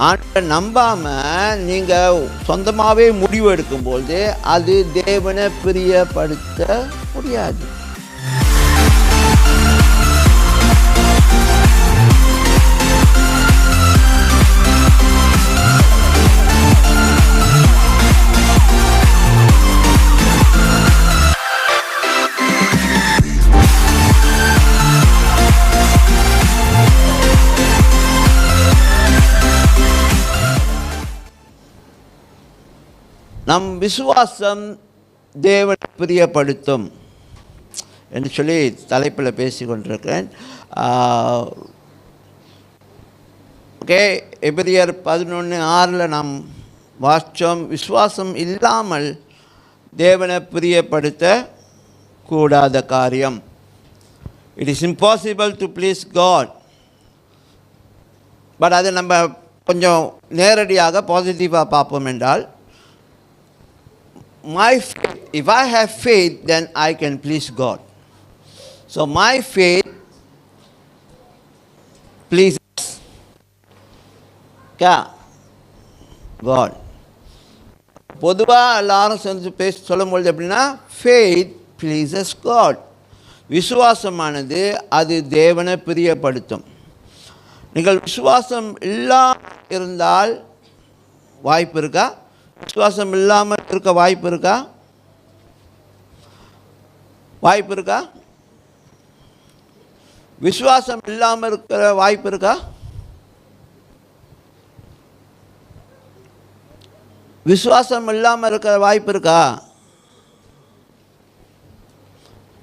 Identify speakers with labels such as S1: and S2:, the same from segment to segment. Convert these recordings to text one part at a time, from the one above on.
S1: ஆண்டவரை நம்பாமல் நீங்கள் சொந்தமாகவே முடிவு எடுக்கும்போது அது தேவனை பிரியப்படுத்த முடியாது. நம் விசுவாசம் தேவனை பிரியப்படுத்தும் என்று சொல்லி தலைப்பில் பேசி கொண்டிருக்கிறேன். ஓகே, எபிரியர் 11:6 நாம் வாசித்தோம், விசுவாசம் இல்லாமல் தேவனை பிரியப்படுத்த கூடாத காரியம். It is impossible to please God. But அதை நம்ம கொஞ்சம் நேரடியாக பாசிட்டிவாக பார்ப்போம் என்றால், my faith, if I have faith, then I can please God. So my faith pleases God. பொதுவாக எல்லாரும் சேர்ந்து சொல்லும்பொழுது எப்படின்னா, faith pleases God. விசுவாசமானது அது தேவனை பிரியப்படுத்தும். நீங்கள் விசுவாசம் இல்லாமல் இருந்தால் வாய்ப்பு இருக்கா? விசுவாசம் இல்லாமல் இருக்க வாய்ப்பு இருக்கா? வாய்ப்பு இருக்கா? விசுவாசம் இல்லாமல் இருக்கிற வாய்ப்பு இருக்கா? விசுவாசம் இல்லாமல் இருக்கிற வாய்ப்பு இருக்கா?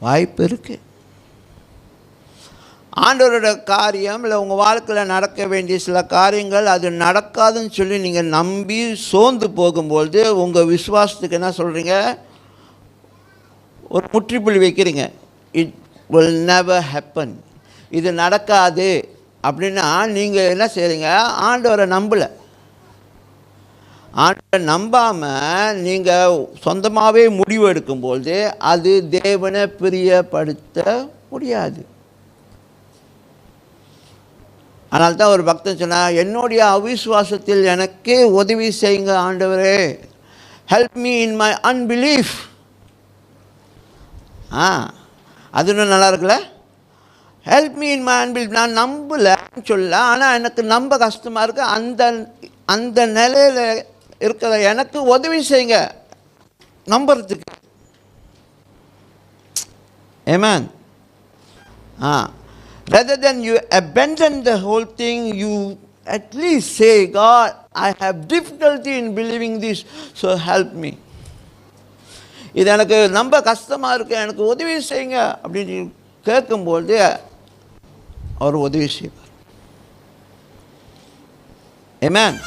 S1: வாய்ப்பு இருக்கு. ஆண்டவரோட காரியம் இல்லை உங்கள் வாழ்க்கையில் நடக்க வேண்டிய சில காரியங்கள் அது நடக்காதுன்னு சொல்லி நீங்கள் நம்பி சோர்ந்து போகும்போது உங்கள் விசுவாசத்துக்கு என்ன சொல்கிறீங்க? ஒரு முற்றுப்புள்ளி வைக்கிறீங்க. இட் வில் நெவர் ஹேப்பன், இது நடக்காது அப்படின்னா நீங்கள் என்ன செய்கிறீங்க? ஆண்டவரை நம்பலை. ஆண்டவரை நம்பாமல் நீங்கள் சொந்தமாகவே முடிவு எடுக்கும்போது அது தேவனை பிரியப்படுத்த முடியாது. அதனால தான் ஒரு பக்தன் சொன்னார், என்னுடைய அவிசுவாசத்தில் எனக்கு உதவி செய்யுங்க ஆண்டவரே, help me in my unbelief. அது இன்னும் நல்லா இருக்குல்ல? Help me in my unbelief. நான் நம்பலைன்னு சொல்ல, ஆனால் எனக்கு நம்ப கஷ்டமாக இருக்குது. அந்த நிலையில் இருக்கிற எனக்கு உதவி செய்யுங்க நம்புறதுக்கு. ஆமென். Rather than you abandon the whole thing, you at least say, God, I have difficulty in believing this, so help me. இது எனக்கு நம்ப கஷ்டமாக இருக்குது, எனக்கு உதவி செய்யுங்க அப்படின்னு கேட்கும்போது அவர் உதவி செய்வார். ஆமென்.